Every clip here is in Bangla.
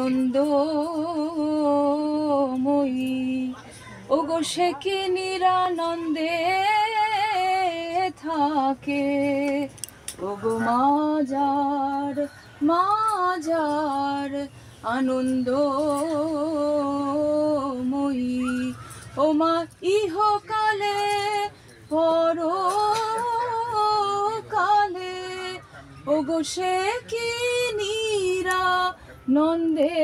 আনন্দময়ী। ওগো সে কি নিরানন্দে থাকে, ওগো মাজার আনন্দময়ী। ও মা ইহকালে পরকালে, ওগো সে কি নিরানন্দে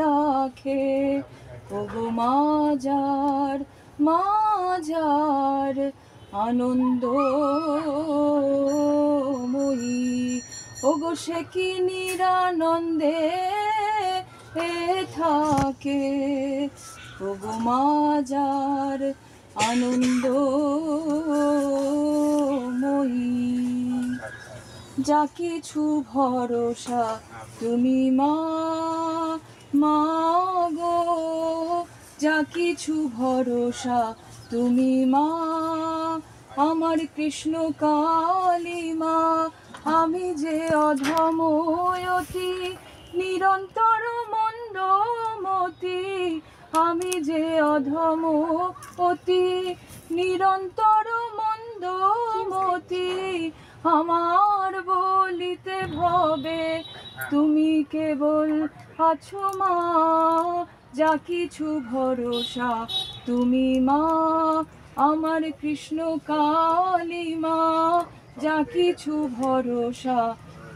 রাখে, ওগো মাজার আনন্দময়ী। ওগো সে কি নিরানন্দে থাকে, ওগো মাজার আনন্দময়ী। যা কিছু ভরসা তুমি মা গো, যা কিছু ভরসা তুমি মা, আমার কৃষ্ণ কালী মা। আমি যে অধম অতি নিরন্তর মন্দমতি, আমি যে অধম অতি নিরন্তর মন্দমতি। আমার বলিতে ভবে তুমি কেবল আছো মা, যা কিছু ভরসা তুমি মা, আমার কৃষ্ণ কালী মা। যা কিছু ভরসা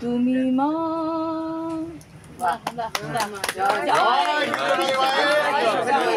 তুমি মা। জয়